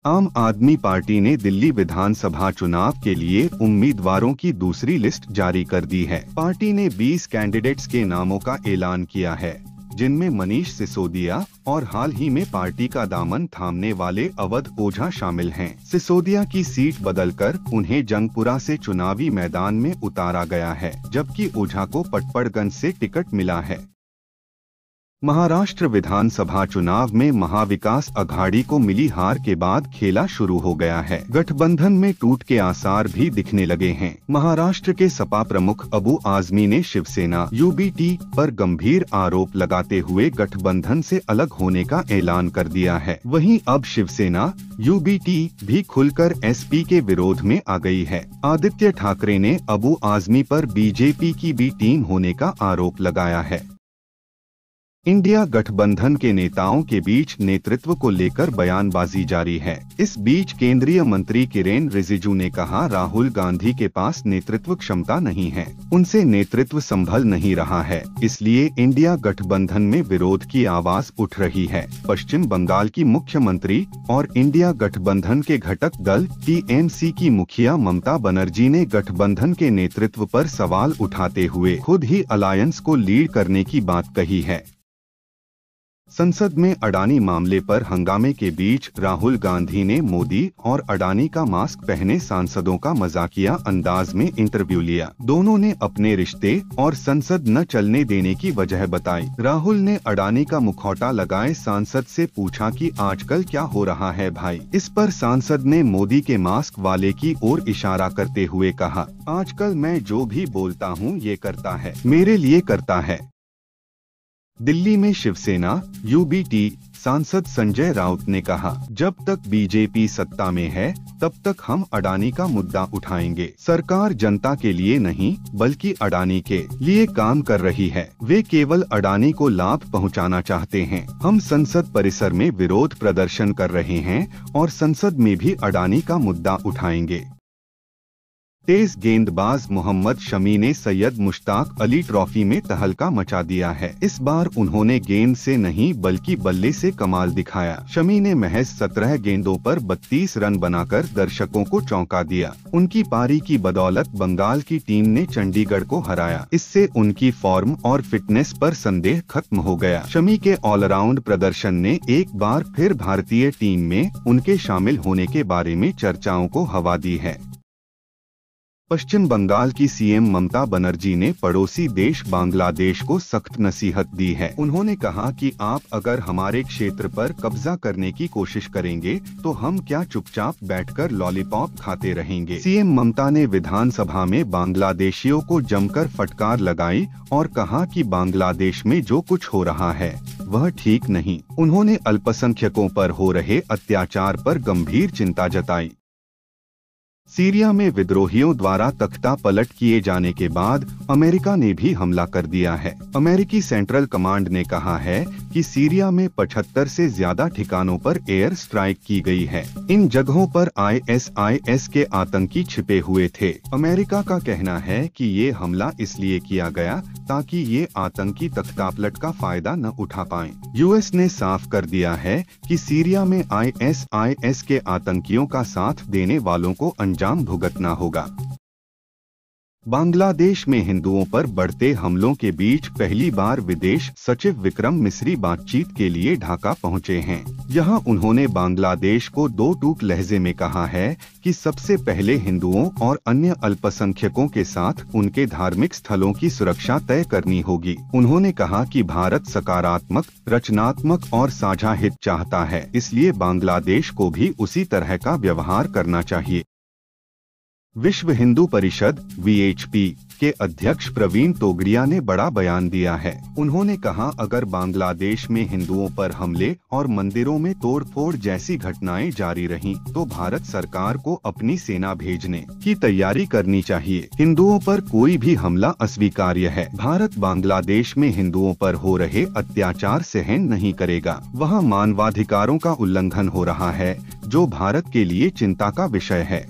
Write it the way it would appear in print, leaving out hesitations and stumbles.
आम आदमी पार्टी ने दिल्ली विधानसभा चुनाव के लिए उम्मीदवारों की दूसरी लिस्ट जारी कर दी है। पार्टी ने 20 कैंडिडेट्स के नामों का ऐलान किया है, जिनमें मनीष सिसोदिया और हाल ही में पार्टी का दामन थामने वाले अवध ओझा शामिल हैं। सिसोदिया की सीट बदलकर उन्हें जंगपुरा से चुनावी मैदान में उतारा गया है, जबकि ओझा को पटपड़गंज से टिकट मिला है। महाराष्ट्र विधानसभा चुनाव में महाविकास अघाड़ी को मिली हार के बाद खेला शुरू हो गया है। गठबंधन में टूट के आसार भी दिखने लगे हैं। महाराष्ट्र के सपा प्रमुख अबू आजमी ने शिवसेना यूबीटी पर गंभीर आरोप लगाते हुए गठबंधन से अलग होने का ऐलान कर दिया है। वहीं अब शिवसेना यूबीटी भी खुलकर एसपी के विरोध में आ गई है। आदित्य ठाकरे ने अबू आजमी पर बीजेपी की बी टीम होने का आरोप लगाया है। इंडिया गठबंधन के नेताओं के बीच नेतृत्व को लेकर बयानबाजी जारी है। इस बीच केंद्रीय मंत्री किरेन रिजिजू ने कहा, राहुल गांधी के पास नेतृत्व क्षमता नहीं है, उनसे नेतृत्व संभल नहीं रहा है, इसलिए इंडिया गठबंधन में विरोध की आवाज उठ रही है। पश्चिम बंगाल की मुख्यमंत्री और इंडिया गठबंधन के घटक दल टीएमसी की मुखिया ममता बनर्जी ने गठबंधन के नेतृत्व पर सवाल उठाते हुए खुद ही अलायंस को लीड करने की बात कही है। संसद में अडानी मामले पर हंगामे के बीच राहुल गांधी ने मोदी और अडानी का मास्क पहने सांसदों का मजाकिया अंदाज में इंटरव्यू लिया। दोनों ने अपने रिश्ते और संसद न चलने देने की वजह बताई। राहुल ने अडानी का मुखौटा लगाए सांसद से पूछा कि आजकल क्या हो रहा है भाई। इस पर सांसद ने मोदी के मास्क वाले की ओर इशारा करते हुए कहा, आजकल मैं जो भी बोलता हूँ ये करता है, मेरे लिए करता है। दिल्ली में शिवसेना यूबीटी सांसद संजय राउत ने कहा, जब तक बीजेपी सत्ता में है तब तक हम अडानी का मुद्दा उठाएंगे। सरकार जनता के लिए नहीं बल्कि अडानी के लिए काम कर रही है। वे केवल अडानी को लाभ पहुंचाना चाहते हैं। हम संसद परिसर में विरोध प्रदर्शन कर रहे हैं और संसद में भी अडानी का मुद्दा उठाएंगे। तेज गेंदबाज मोहम्मद शमी ने सैयद मुश्ताक अली ट्रॉफी में तहलका मचा दिया है। इस बार उन्होंने गेंद से नहीं बल्कि बल्ले से कमाल दिखाया। शमी ने महज 17 गेंदों पर 32 रन बनाकर दर्शकों को चौंका दिया। उनकी पारी की बदौलत बंगाल की टीम ने चंडीगढ़ को हराया। इससे उनकी फॉर्म और फिटनेस पर संदेह खत्म हो गया। शमी के ऑलराउंड प्रदर्शन ने एक बार फिर भारतीय टीम में उनके शामिल होने के बारे में चर्चाओं को हवा दी है। पश्चिम बंगाल की सीएम ममता बनर्जी ने पड़ोसी देश बांग्लादेश को सख्त नसीहत दी है। उन्होंने कहा कि आप अगर हमारे क्षेत्र पर कब्जा करने की कोशिश करेंगे तो हम क्या चुपचाप बैठकर लॉलीपॉप खाते रहेंगे। सीएम ममता ने विधानसभा में बांग्लादेशियों को जमकर फटकार लगाई और कहा कि बांग्लादेश में जो कुछ हो रहा है वह ठीक नहीं। उन्होंने अल्पसंख्यकों पर हो रहे अत्याचार पर गंभीर चिंता जताई। सीरिया में विद्रोहियों द्वारा तख्ता पलट किए जाने के बाद अमेरिका ने भी हमला कर दिया है। अमेरिकी सेंट्रल कमांड ने कहा है कि सीरिया में 75 से ज्यादा ठिकानों पर एयर स्ट्राइक की गई है। इन जगहों पर आईएसआईएस के आतंकी छिपे हुए थे। अमेरिका का कहना है कि ये हमला इसलिए किया गया ताकि ये आतंकी तख्तापलट का फायदा न उठा पाएं। यूएस ने साफ कर दिया है कि सीरिया में आईएसआईएस के आतंकियों का साथ देने वालों को अंजाम भुगतना होगा। बांग्लादेश में हिंदुओं पर बढ़ते हमलों के बीच पहली बार विदेश सचिव विक्रम मिस्री बातचीत के लिए ढाका पहुंचे हैं। यहां उन्होंने बांग्लादेश को दो टूक लहजे में कहा है कि सबसे पहले हिंदुओं और अन्य अल्पसंख्यकों के साथ उनके धार्मिक स्थलों की सुरक्षा तय करनी होगी। उन्होंने कहा कि भारत सकारात्मक, रचनात्मक और साझा हित चाहता है, इसलिए बांग्लादेश को भी उसी तरह का व्यवहार करना चाहिए। विश्व हिंदू परिषद (वीएचपी) के अध्यक्ष प्रवीण तोगड़िया ने बड़ा बयान दिया है। उन्होंने कहा, अगर बांग्लादेश में हिंदुओं पर हमले और मंदिरों में तोड़फोड़ जैसी घटनाएं जारी रहीं, तो भारत सरकार को अपनी सेना भेजने की तैयारी करनी चाहिए। हिंदुओं पर कोई भी हमला अस्वीकार्य है। भारत बांग्लादेश में हिंदुओं पर हो रहे अत्याचार सहन नहीं करेगा। वहाँ मानवाधिकारों का उल्लंघन हो रहा है, जो भारत के लिए चिंता का विषय है।